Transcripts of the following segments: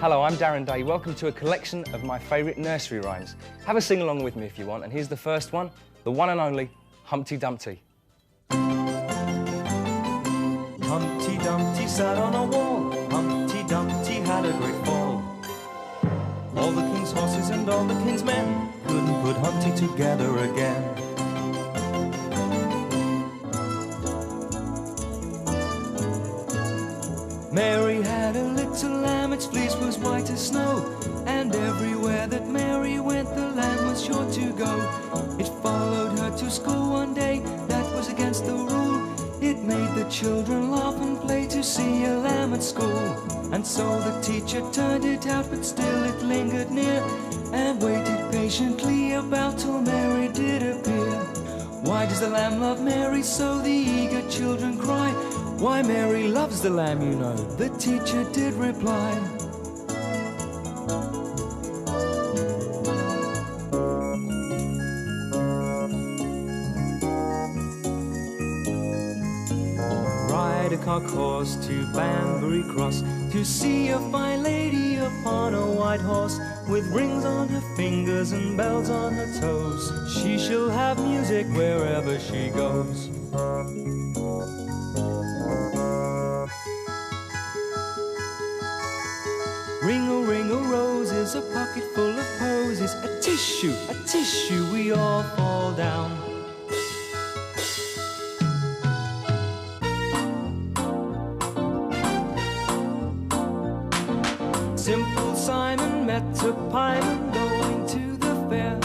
Hello, I'm Darren Day. Welcome to a collection of my favourite nursery rhymes. Have a sing along with me if you want, and here's the first one, the one and only Humpty Dumpty. Humpty Dumpty sat on a wall, Humpty Dumpty had a great fall. All the king's horses and all the king's men couldn't put Humpty together again. Mary had a little lamb, its fleece was white as snow, and everywhere that Mary went the lamb was sure to go. It followed her to school one day, that was against the rule. It made the children laugh and play to see a lamb at school. And so the teacher turned it out, but still it lingered near, and waited patiently about till Mary did appear. Why does the lamb love Mary so, the eager children cry? Why, Mary loves the lamb, you know, the teacher did reply. Ride a cock horse to Banbury Cross, to see a fine lady upon a white horse, with rings on her fingers and bells on her toes. She shall have music wherever she goes. Ring-a-ring-a-rose is a pocket full of posies. A tissue, we all fall down. Simple Simon met a pieman going to the fair.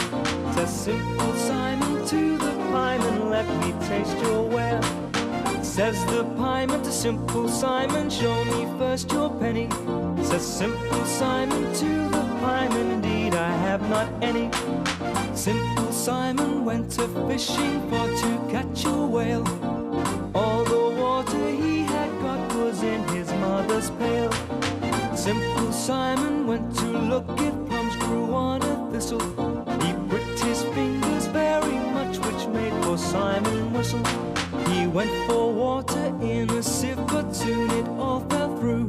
Says Simple Simon to the pieman, let me taste your ware. Says the pieman to Simple Simon, show me first your penny. Says Simple Simon to the pieman, indeed I have not any. Simple Simon went a-fishing for to catch a whale. All the water he had got was in his mother's pail. Simple Simon went to look if plums grew on a thistle. He pricked his fingers very much, which made poor Simon whistle. He went for water in a sieve, but soon it all fell through.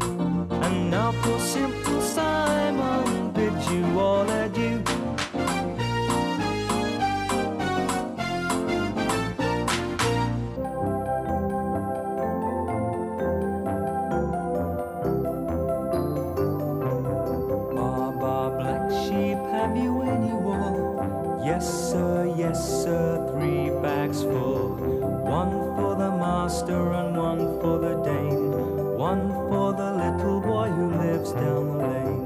And now poor Simple Simon bids you all adieu. Baa Baa Black Sheep, have you any wool? Yes sir, 3 bags full. One for the master and one for the dame, one for the little boy who lives down the lane.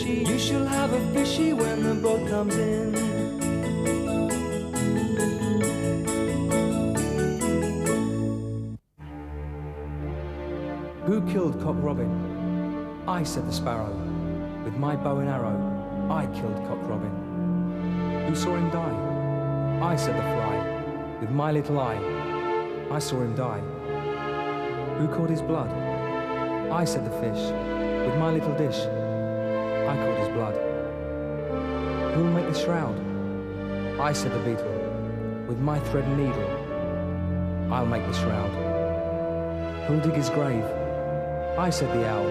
You shall have a fishy when the boat comes in. Who killed Cock Robin? I, said the sparrow. With my bow and arrow, I killed Cock Robin. Who saw him die? I, said the fly. With my little eye, I saw him die. Who caught his blood? I, said the fish. With my little dish, I caught his blood. Who'll make the shroud? I, said the beetle. With my thread and needle, I'll make the shroud. Who'll dig his grave? I, said the owl.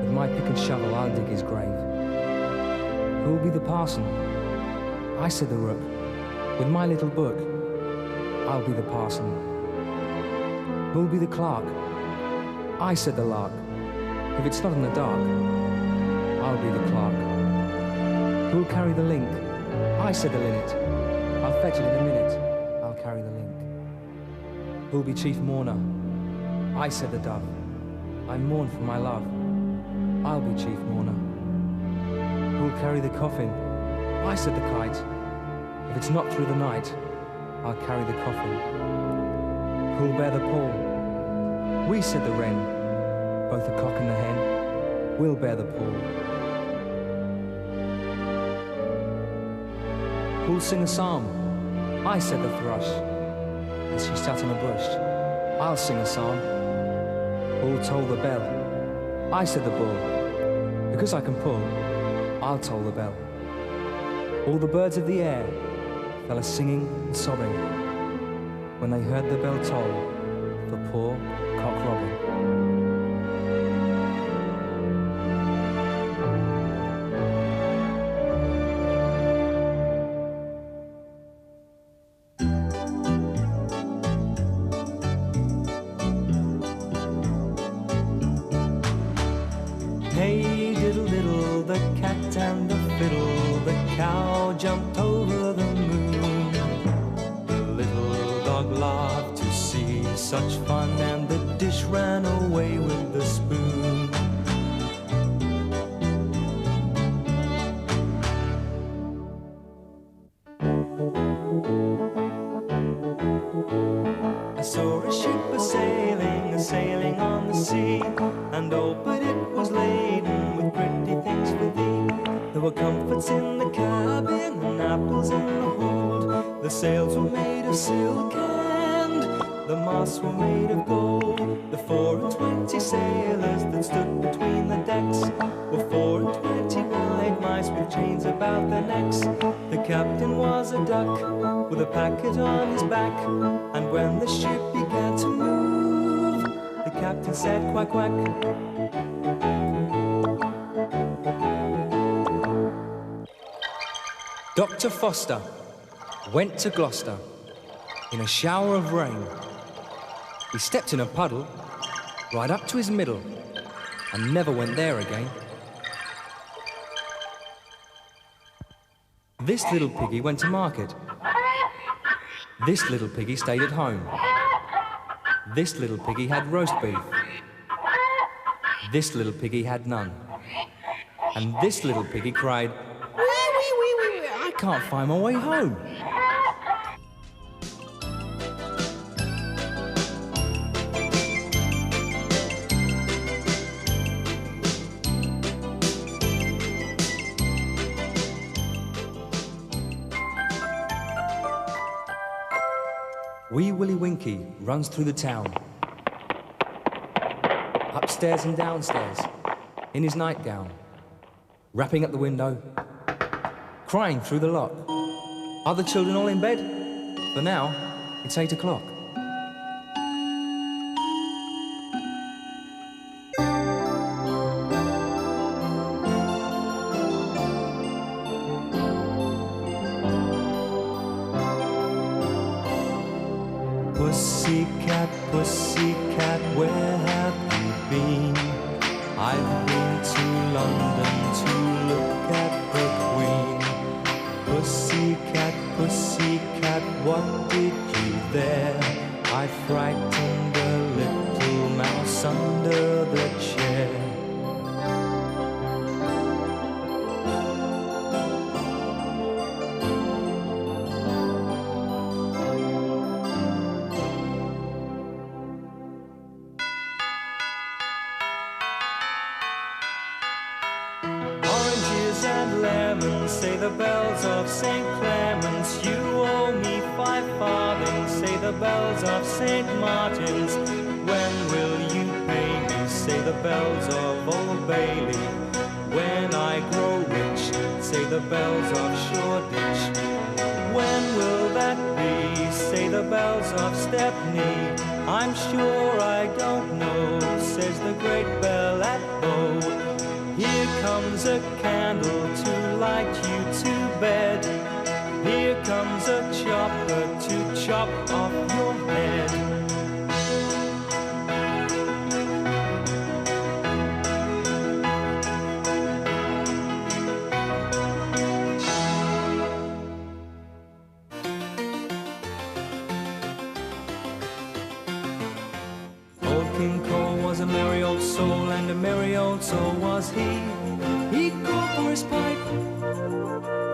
With my pick and shovel, I'll dig his grave. Who'll be the parson? I, said the rook. With my little book, I'll be the parson. Who'll be the clerk? I, said the lark. If it's not in the dark, I'll be the clerk. Who'll carry the link? I, said the linnet. I'll fetch it in a minute. I'll carry the link. Who'll be chief mourner? I, said the dove. I mourn for my love. I'll be chief mourner. Who'll carry the coffin? I, said the kite. If it's not through the night, I'll carry the coffin. Who'll bear the pall? We, said the wren, both the cock and the hen, we'll bear the pall. Who'll sing a psalm? I, said the thrush, as she sat on a bush. I'll sing a psalm. Who'll toll the bell? I, said the bull, because I can pull, I'll toll the bell. All the birds of the air fell a singing and sobbing when they heard the bell toll for poor Cock Robin. Hey, diddle diddle, the cat and the fiddle, the cow jumped over the moon. The little dog laughed to see such fun, and the dish ran away with the spoon. I saw a ship a-sailing on the sea, and oh, but it was laden with pretty things for thee. There were comforts in the cabin and apples in the hold. The sails were made of silk and the masts were made of gold. The 24 sailors that stood between the decks were 24 white mice with chains about their necks. The captain was a duck with a packet on his back, and when the ship began to move, the captain said quack quack. Dr. Foster went to Gloucester in a shower of rain. He stepped in a puddle right up to his middle and never went there again. This little piggy went to market. This little piggy stayed at home. This little piggy had roast beef. This little piggy had none. And this little piggy cried, I can't find my way home. Wee Willie Winkie runs through the town, upstairs and downstairs, in his nightgown, rapping at the window, crying through the lock. Are the children all in bed? For now, it's 8 o'clock. Pussycat, pussycat, where have you been? I've been to London to look at the Queen. Pussycat, pussycat, what did you there? I frightened a little mouse under the chair. And lemons, say the bells of St Clement's. You owe me 5 farthings, say the bells of St Martin's. When will you pay me, say the bells of Old Bailey. When I grow rich, say the bells of Shoreditch. When will that be, say the bells of Stepney. I'm sure I don't know, says the great bell at Bow. Here comes a candle to light you to bed. Here comes a chopper to chop off your head. Old King Cole was a merry old soul, and a merry old soul was he. He called for his pipe,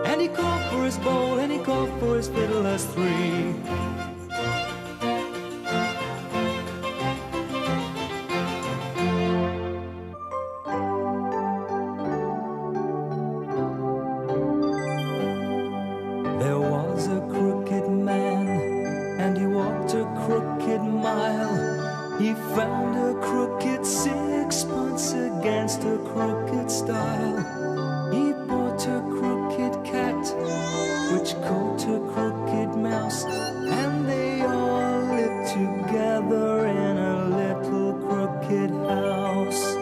and he called for his bowl, and he called for his fiddlers 3. There was a crooked man, and he walked a crooked mile. He found a crooked sixpence against a crooked stile. He bought a crooked cat, which caught a crooked mouse, and they all lived together in a little crooked house.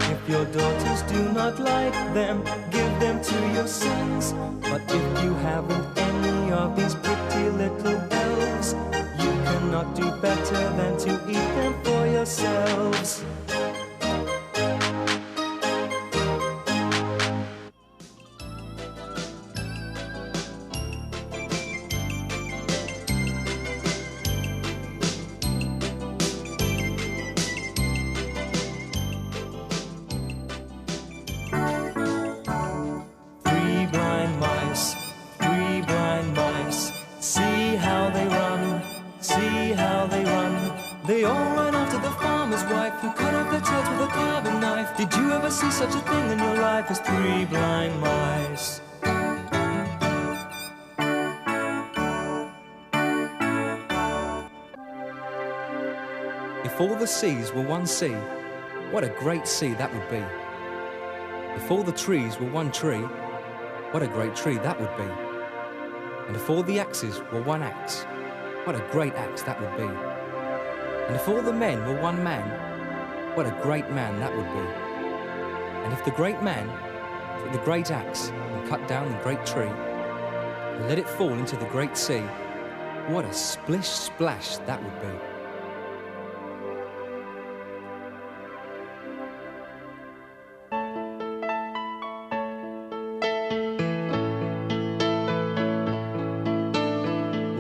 If your daughters do not like them, give them to your sons. But if you haven't any of these pretty little elves, you cannot do better than to eat them for yourselves. They all ran after the farmer's wife, who cut off their tails with a carving knife. Did you ever see such a thing in your life as three blind mice? If all the seas were one sea, what a great sea that would be. If all the trees were one tree, what a great tree that would be. And if all the axes were one axe, what a great axe that would be. And if all the men were one man, what a great man that would be. And if the great man took the great axe and cut down the great tree and let it fall into the great sea, what a splish splash that would be.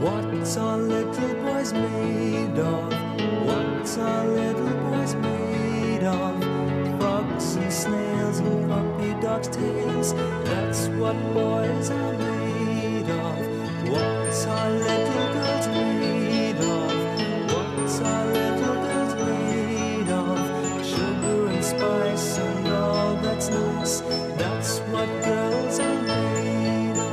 What's our little boys made of? What's our little boys made of? Frogs and snails and puppy dogs' tails. That's what boys are made of. What's our little girls made of? What's our little girls made of? Sugar and spice and all that's nice. That's what girls are made of.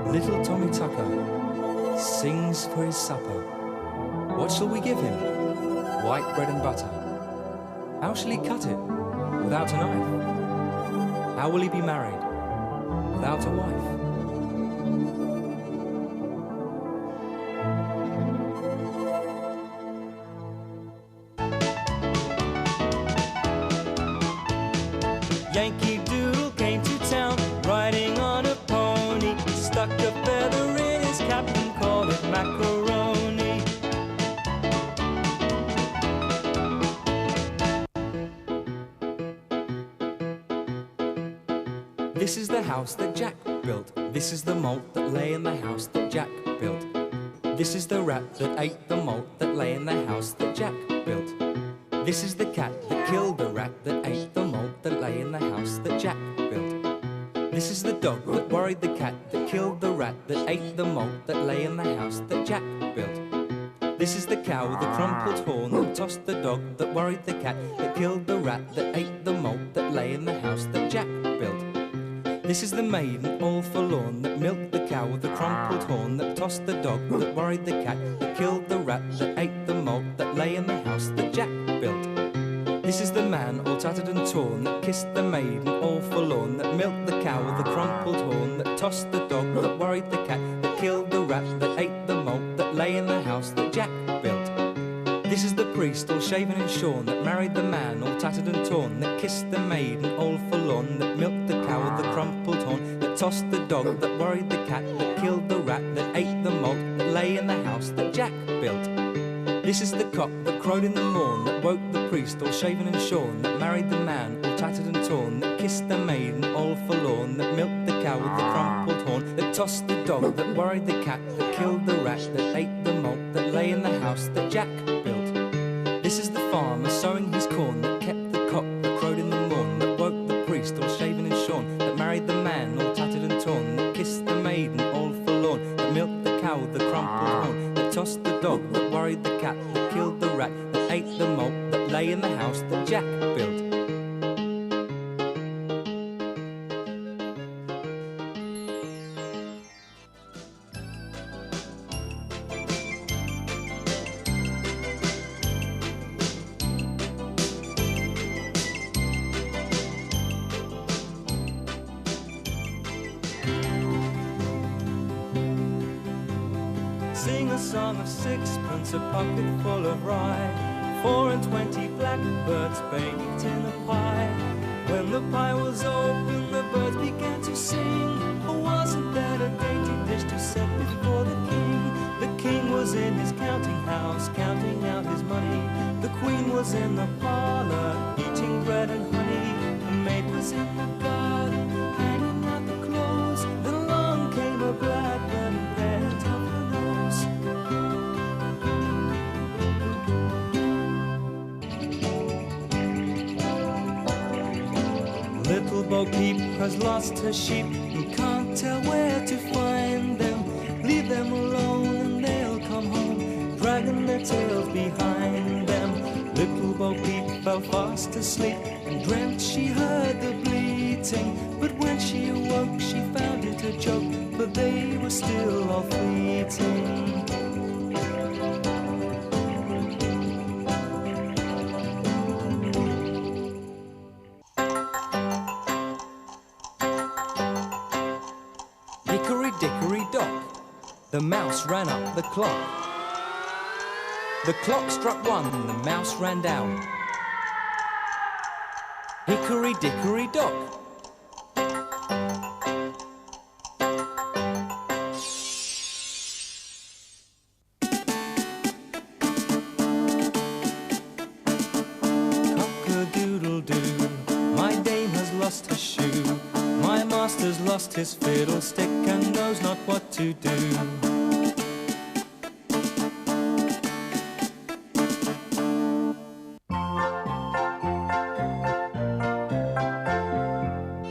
Little Tommy Tucker sings for his supper. What shall we give him? White bread and butter. How shall he cut it? Without a knife. How will he be married? Without a wife. Yankee Doodle came to town, riding on a pony. Stuck a feather in his cap and called it macaroni. This is the house that Jack built. This is the malt that lay in the house that Jack built. This is the rat that ate the malt that lay in the house that Jack built. This is the cat that killed the rat that ate the malt that lay in the house that Jack built. This is the dog that worried the cat that killed the rat that ate the malt that lay in the house that Jack built. This is the cow with the crumpled horn that tossed the dog that worried the cat that killed the rat that ate the malt that lay in the house that Jack built. This is the maiden all forlorn that milked the cow with the crumpled horn that tossed the dog that worried the cat that killed the rat that ate the malt that lay in the house that Jack built. This is the man all tattered and torn that kissed the maiden all forlorn that milked the cow with the crumpled horn that tossed the dog that worried the cat that killed the rat that ate the malt that lay in the house that Jack built. This is the priest all shaven and shorn that married the man all tattered and torn that kissed the maiden all forlorn that milked the cow with the crumpled horn that tossed the dog that worried the cat that killed the rat that ate the malt that lay in the house that Jack built. This is the cock that crowed in the morn that woke the priest all shaven and shorn that married the man all tattered and torn that kissed kissed the maiden all forlorn, that milked the cow with the crumpled horn, that tossed the dog, that worried the cat, that killed the rat, that ate the malt, that lay in the house that Jack built. This is the farmer sowing his corn, that kept the cock that crowed in the morn, that woke the priest all shaven and shorn, that married the man all tattered and torn, that kissed the maiden all forlorn, that milked the cow with the crumpled horn, that tossed the dog, that worried the cat, that killed the rat, that ate the malt, that lay in the house that Jack built. Sing a song of sixpence, a pocket full of rye, 4 and 20 blackbirds baked in a pie. When the pie was open, the birds began to sing. Oh, wasn't that a dainty dish to set before the king? The king was in his counting house, counting out his money. The queen was in the parlour, eating bread and honey. The maid was in the garden, hanging out the clothes. Then along came a blackbird and bent up her nose. Little Bo Peep has lost her sheep and can't tell where to find them. Leave them alone and they'll come home, dragging their tails behind them. Little Bo Peep fell fast asleep and dreamt she heard the bleating. But when she awoke, she found it a joke, for they were still all fleeting. Hickory dickory dock, the mouse ran up the clock. The clock struck 1 and the mouse ran down. Hickory dickory dock. Cock-a-doodle doo, my dame has lost her shoe. My master's lost his fiddlestick and knows not what to do.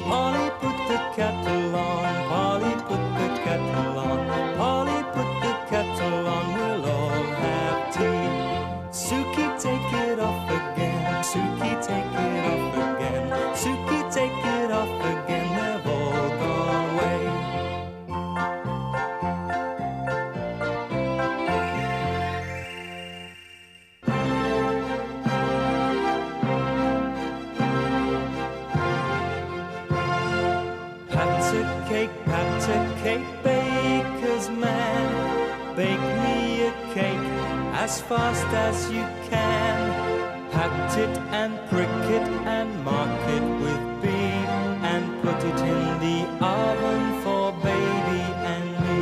Polly, put the kettle on. Polly, put the kettle on. Polly, put the kettle on. We'll all have tea. Suki, take it off again. Suki, take it off again. Suki, take it off again. They've all gone away. Pat a cake, baker's man. Bake me a cake as fast as you can. Pat it and prick it and mark it with B, and put it in the oven for baby and me.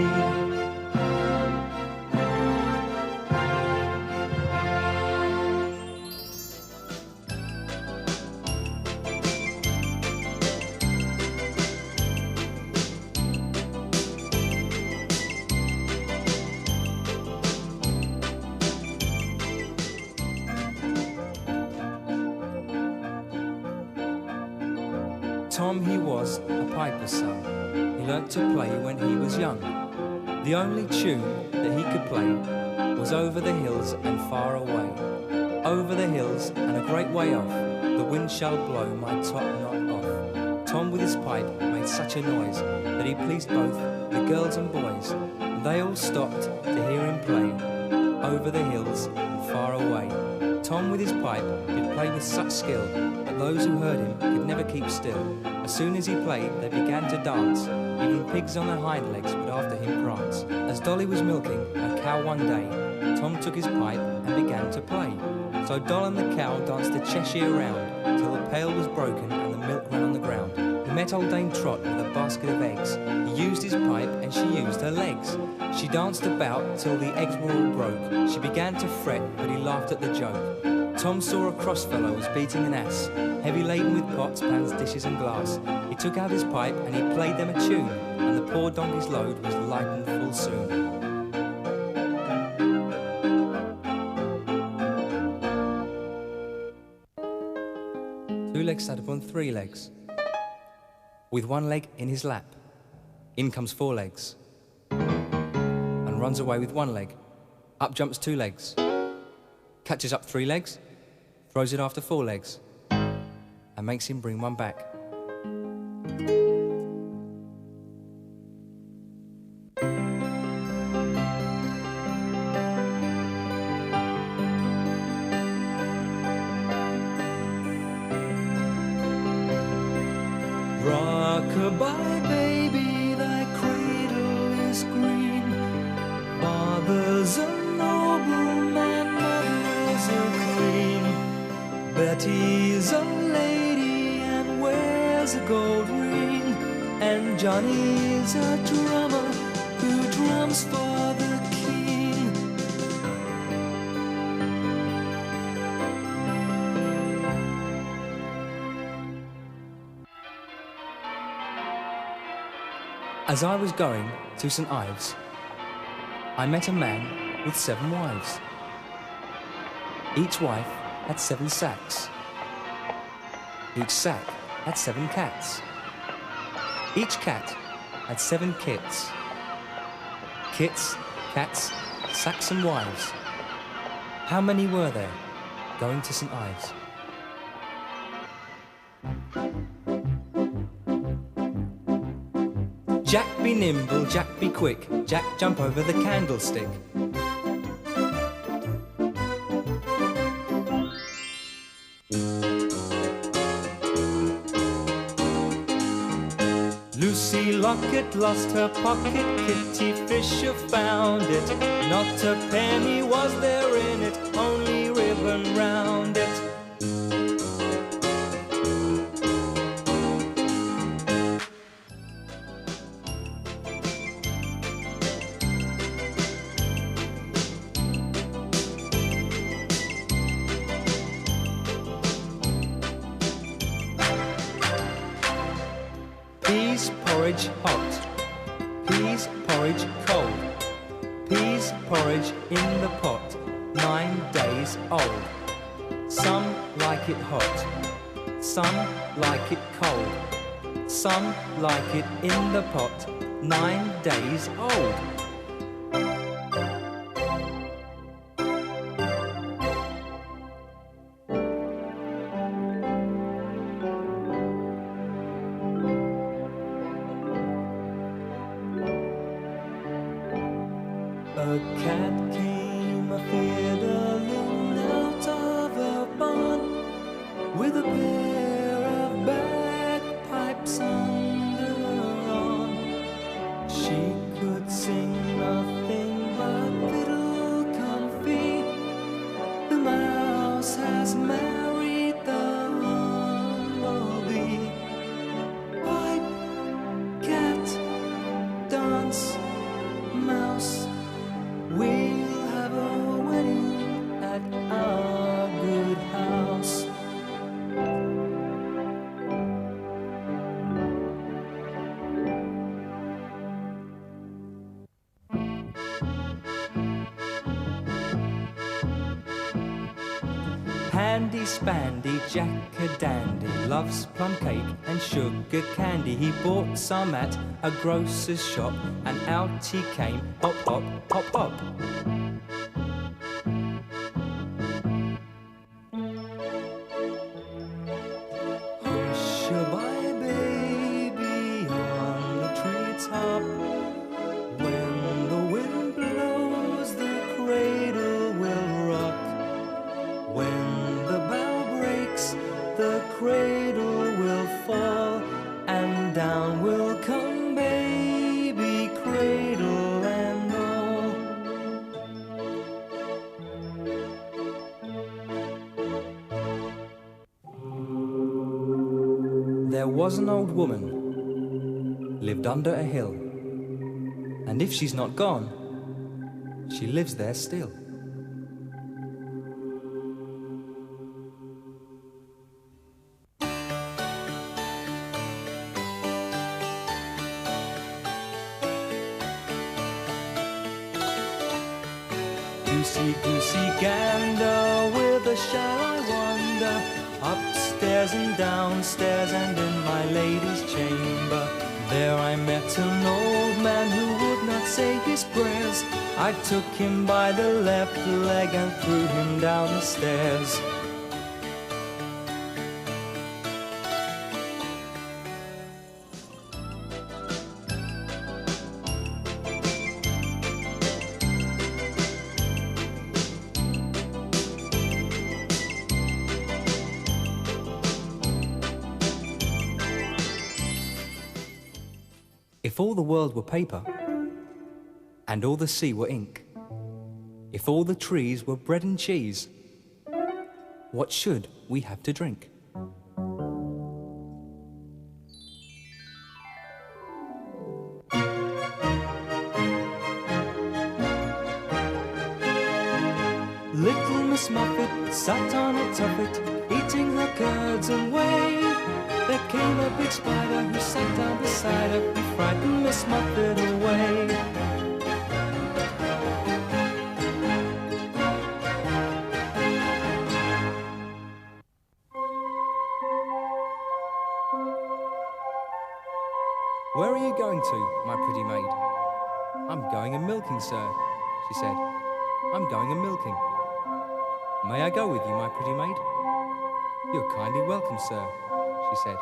Tom he was a piper's son. He learnt to play when he was young. The only tune that he could play was over the hills and far away. Over the hills and a great way off, the wind shall blow my top knot off. Tom with his pipe made such a noise that he pleased both the girls and boys. And they all stopped to hear him play over the hills and far away. Tom with his pipe did play with such skill that those who heard him could never keep still. As soon as he played, they began to dance. Even pigs on their hind legs would after him prance. As Dolly was milking a cow one day, Tom took his pipe and began to play. So Doll and the cow danced the Cheshire round till the pail was broken and the milk ran on the ground. He met old Dame Trot with a basket of eggs. He used his pipe and she used her legs. She danced about till the eggs were all broke. She began to fret, but he laughed at the joke. Tom saw a cross fellow was beating an ass, heavy laden with pots, pans, dishes and glass. He took out his pipe and he played them a tune, and the poor donkey's load was lightened full soon. Two legs sat upon three legs, with one leg in his lap. In comes four legs, and runs away with one leg. Up jumps two legs, catches up three legs, throws it after four legs, and makes him bring one back. Rock-a-bye, baby, thy cradle is green. Father's a nobleman, mother's a queen. Betty's a lady and wears a gold ring. And Johnny's a drummer who drums for the king. As I was going to St Ives, I met a man with 7 wives. Each wife had 7 sacks. Each sack had 7 cats. Each cat had 7 kits. Kits, cats, sacks and wives. How many were there going to St Ives? Jack be nimble, Jack be quick, Jack jump over the candlestick. Lucy Locket lost her pocket, Kitty Fisher found it. Not a penny was there in it, only ribbon round it. Pease porridge hot, pease porridge cold, pease porridge in the pot, 9 days old. Some like it hot, some like it cold, some like it in the pot, 9 days old. A cat came a fiddling out of a barn with a pair of bagpipes under her arm. She could sing nothing but fiddle comfy. The mouse has married the humblebee. Pipe, cat, dance, mouse. We'll have a wedding at our good house. Handy Spandy, Jack-a-dandy, loves plum cake and sugar candy. He bought some at a grocer's shop, and out he came, hop, hop, hop, hop. Hush-a-bye, baby, on the treetop. When the wind blows, the cradle will rock. When the bough breaks, the cradle will fall, and down will come baby, cradle and all. There was an old woman, lived under a hill, and if she's not gone, she lives there still. Goosey, goosey gander, whither shall I wander? Upstairs and downstairs and in my lady's chamber. There I met an old man who would not say his prayers. I took him by the left leg and threw him down the stairs. If all the world were paper, and all the sea were ink, if all the trees were bread and cheese, what should we have to drink? Little Miss Muffet sat on a tuffet, eating her curds and whey. There came a big spider who sat down beside her, who frightened Miss Muffet away. Where are you going to, my pretty maid? I'm going a-milking, sir, she said. I'm going a-milking. May I go with you, my pretty maid? You're kindly welcome, sir, she said.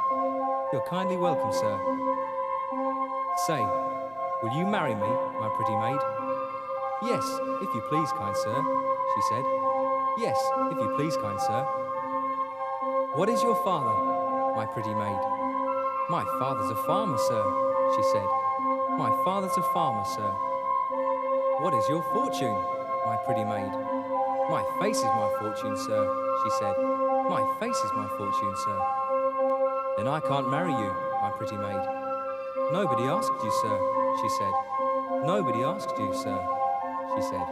You're kindly welcome, sir. Say, will you marry me, my pretty maid? Yes, if you please, kind sir, she said. Yes, if you please, kind sir. What is your father, my pretty maid? My father's a farmer, sir, she said. My father's a farmer, sir. What is your fortune, my pretty maid? My face is my fortune, sir, she said. My face is my fortune, sir. Then I can't marry you, my pretty maid. Nobody asked you, sir, she said. Nobody asked you, sir, she said.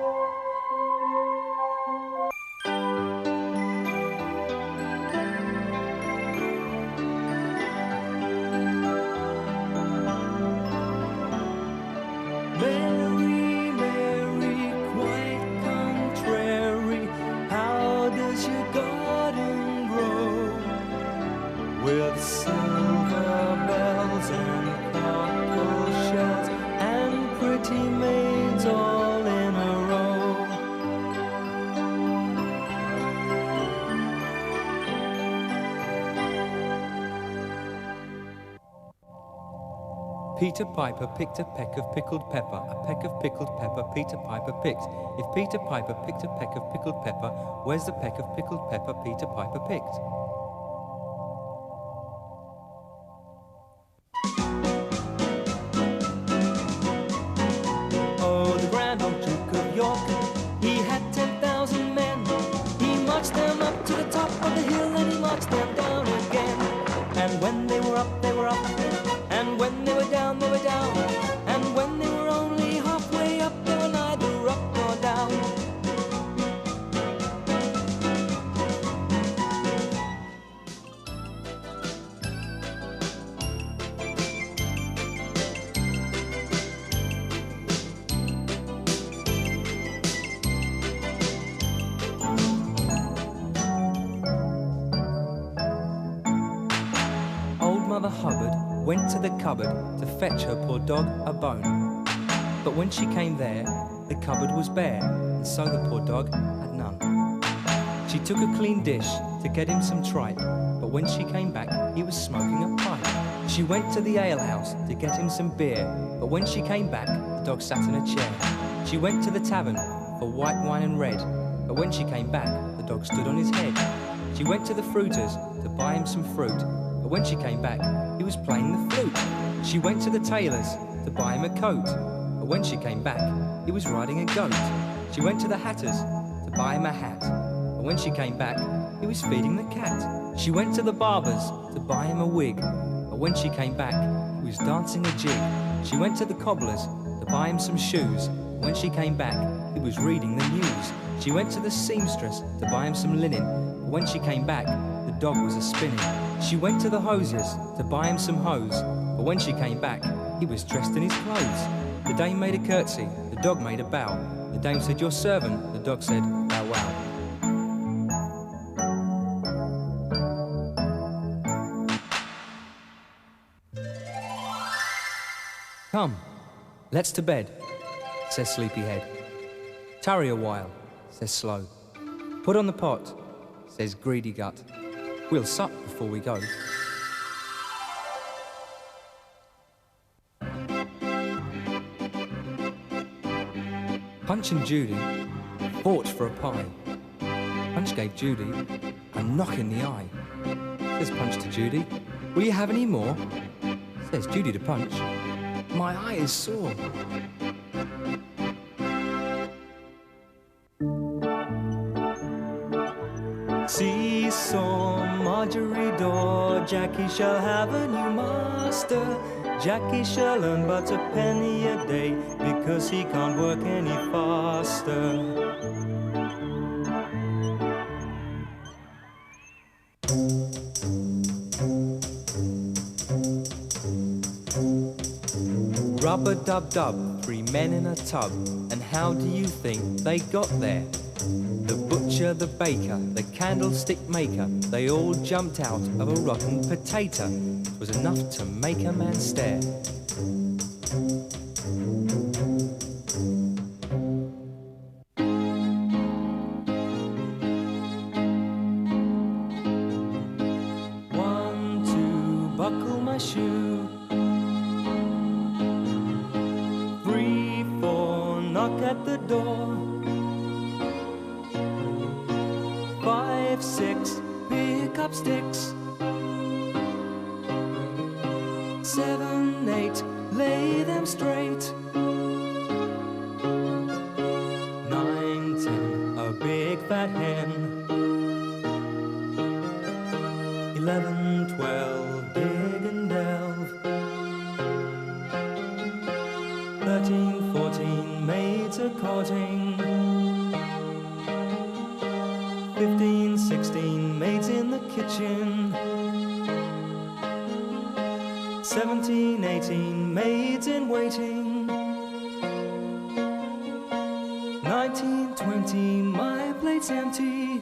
Peter Piper picked a peck of pickled pepper, a peck of pickled pepper Peter Piper picked. If Peter Piper picked a peck of pickled pepper, where's the peck of pickled pepper Peter Piper picked? Oh, the grand old Duke of York, he had 10,000 men. He marched them up to the top of the hill and he marched them down again. And when they were up, they were up. And when they were down, they were down. And when they were only halfway up, they were neither up nor down. Old Mother Hubbard went to the cupboard to fetch her poor dog a bone. But when she came there, the cupboard was bare, and so the poor dog had none. She took a clean dish to get him some tripe, but when she came back, he was smoking a pipe. She went to the alehouse to get him some beer, but when she came back, the dog sat in a chair. She went to the tavern for white wine and red, but when she came back, the dog stood on his head. She went to the fruiter's to buy him some fruit, but when she came back, he was playing the flute. She went to the tailor's to buy him a coat, but when she came back, he was riding a goat. She went to the hatter's to buy him a hat, but when she came back, he was feeding the cat. She went to the barber's to buy him a wig, but when she came back, he was dancing a jig. She went to the cobbler's to buy him some shoes, but when she came back, he was reading the news. She went to the seamstress to buy him some linen, but when she came back, the dog was a-spinning. She went to the hosier's to buy him some hose, but when she came back, he was dressed in his clothes. The dame made a curtsy, the dog made a bow, The dame said, your servant. The dog said, bow wow. Come, let's to bed, says Sleepyhead. Tarry a while, says Slow. Put on the pot, says Greedy Gut. We'll sup before we go. Punch and Judy fought for a pie. Punch gave Judy a knock in the eye. Says Punch to Judy, will you have any more? Says Judy to Punch, my eye is sore. Seesaw, Marjorie Daw, Jackie shall have a new master. Jackie shall earn but a penny a day because he can't work any faster. Rub-a-dub-dub, 3 men in a tub, and how do you think they got there? The butcher, the baker, the candlestick maker, they all jumped out of a rotten potato. It was enough to make a man stare. One, two, buckle my shoe. 3, 4, knock at the door. 5, 6, pick up sticks. 7, 8, lay them straight. 9, 10, a big fat hen. 11, 12, dig and delve. 13, 14, maids a courting. 15, 16, maids in the kitchen. 17, 18, maids in waiting. 19, 20, my plate's empty.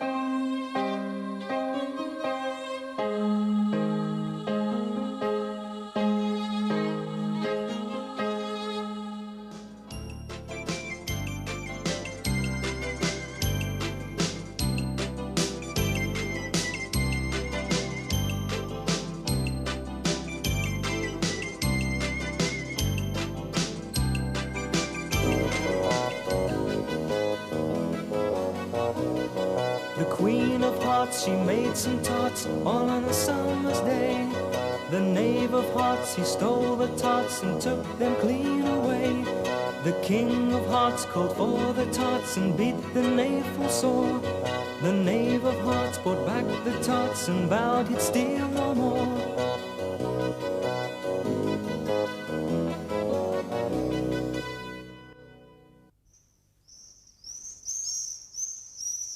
She made some tarts all on a summer's day. The knave of hearts, he stole the tarts and took them clean away. The king of hearts called for the tarts and beat the knave full sore. The knave of hearts brought back the tarts and vowed he'd steal no more.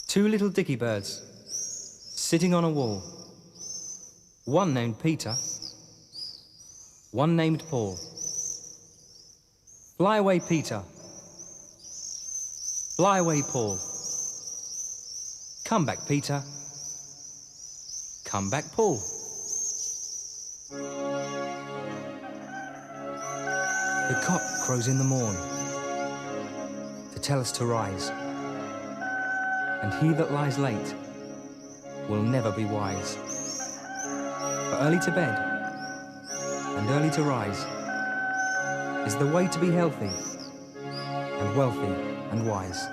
Two little dicky birds sitting on a wall. One named Peter, one named Paul. Fly away, Peter. Fly away, Paul. Come back, Peter. Come back, Paul. The cock crows in the morn to tell us to rise, and he that lies late will never be wise. For early to bed and early to rise is the way to be healthy and wealthy and wise.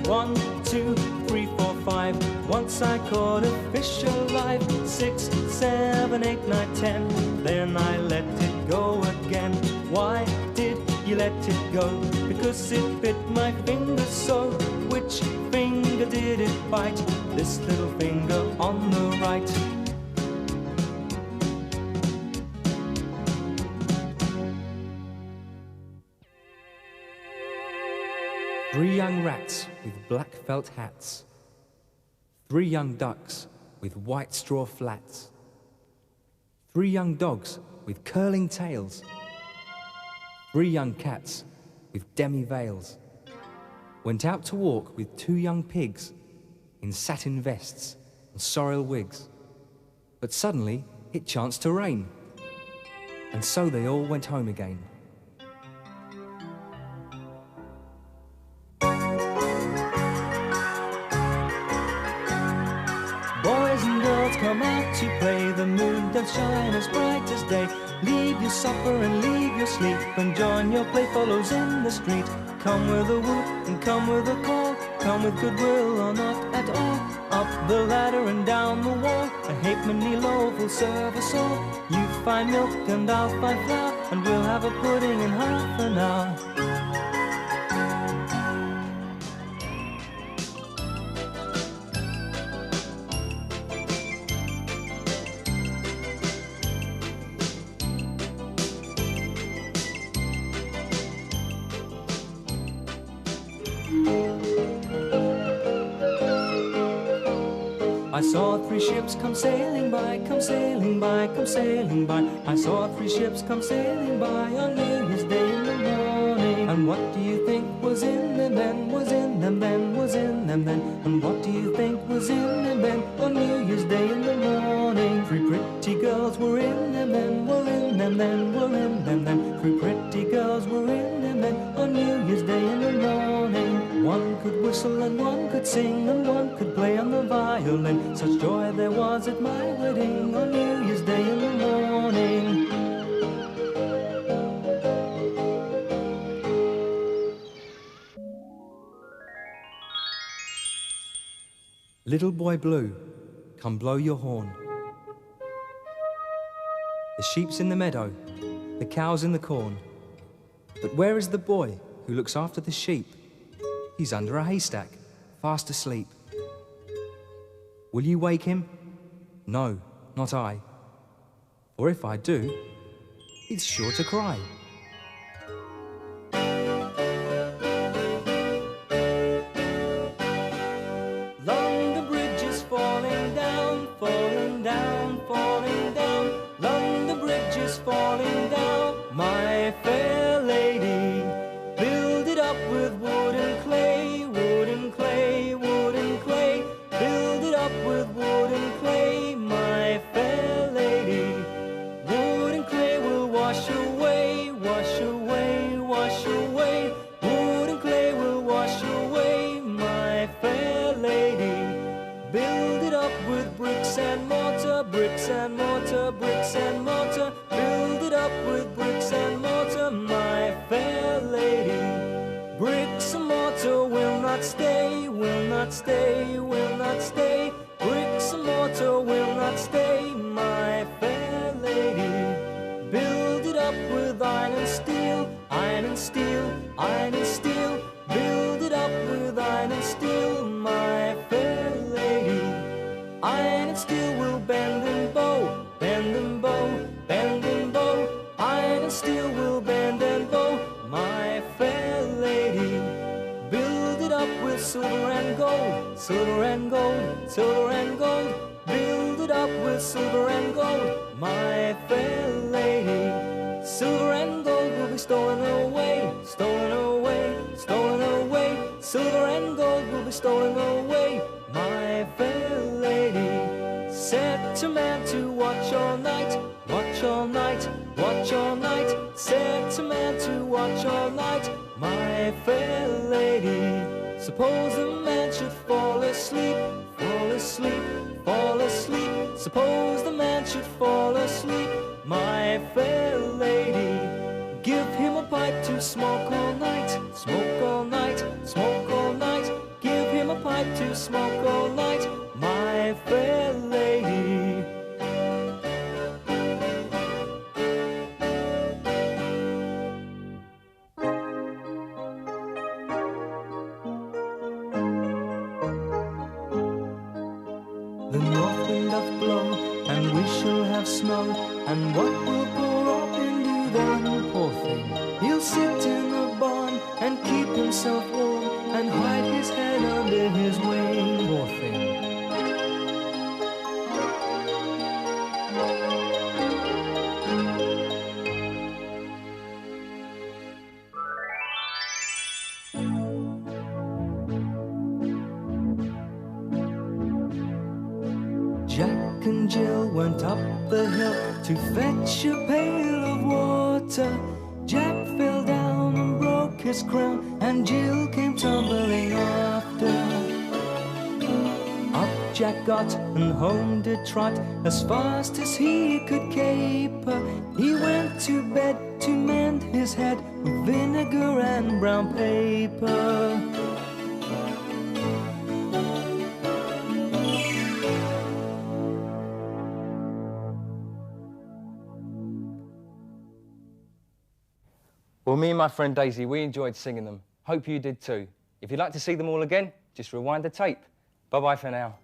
One, two, 3, 4, 5. Once I caught a fish alive. 6, 7, 8, 9, 10. Then I let it go again. Why did you let it go? Because it bit my finger so. Which finger did it bite? This little finger on the right. 3 young rats with black felt hats. 3 young ducks with white straw flats. 3 young dogs with curling tails. 3 young cats with demi-veils went out to walk with 2 young pigs in satin vests and sorrel wigs. But suddenly it chanced to rain, and so they all went home again. Boys and girls, come out to play. The moon doth shine as bright as day. Leave your supper and leave your sleep and join your playfellows in the street. Come with a whoop and come with a call. Come with goodwill or not at all. Up the ladder and down the wall. A halfpenny loaf will serve us all. You find milk and I'll find flour, and we'll have a pudding in half an hour. I saw 3 ships come sailing by, come sailing by, come sailing by. I saw 3 ships come sailing by on New Year's Day in the morning. And what do you think was in them then, was in them then, was in them then? And what do you think was in them then on New Year's Day in the morning? 3 pretty girls were in them then, were in them then, were in them then. 3 pretty girls were in them then on New Year's Day in the morning. One could whistle and one could sing and one could play on the violin. Such joy there was at my wedding on New Year's Day in the morning. Little boy blue, come blow your horn. The sheep's in the meadow, the cow's in the corn. But where is the boy who looks after the sheep? He's under a haystack, fast asleep. Will you wake him? No, not I. For if I do, he's sure to cry. London Bridge is falling down, falling down, falling down. London Bridge is falling down, my fair lady. Build it up with wood and clay, wood and clay, wood and clay. Build it up with wood and clay, my fair lady. Wood and clay will wash away, wash away, wash away. Wood and clay will wash away, my fair lady. Build it up with bricks and mortar, bricks and mortar, bricks and mortar. Build it up with bricks and mortar, my fair lady. Bricks and mortar will not stay, will not stay, will not stay. Bricks and mortar will not stay, my fair lady. Build it up with iron and steel, iron and steel, iron and steel. Build it up with iron and steel, my fair lady. Iron and steel will bend and bow, bend and bow, bend and bow. Iron and steel will bend and bow, my fair lady. Build it up with silver and gold, silver and gold, silver and gold. Build it up with silver and gold, my fair lady. Silver and gold will be stolen away, stolen away, stolen away. Silver and gold will be stolen away, my fair lady. Set a man to watch all night, watch all night, watch all night. Set a man to watch all night, my fair lady. Suppose a man should fall asleep, fall asleep, fall asleep. Suppose the man should fall asleep, my fair lady. Give him a pipe to smoke all night, smoke all night, smoke all night. Give him a pipe to smoke all night, my fair lady. The north wind doth blow, and we shall have snow. And what will poor Robin do then, poor thing? He'll sit in the barn and keep himself warm. and hide his head under his wing. Poor thing. Jack and Jill went up the hill to fetch a pail of water. Jack fell down and broke his crown, and Jill came tumbling after. Up Jack got and home did trot as fast as he could caper. He went to bed to mend his head with vinegar and brown paper. Well, me and my friend Daisy, we enjoyed singing them. Hope you did too. If you'd like to see them all again, just rewind the tape. Bye-bye for now.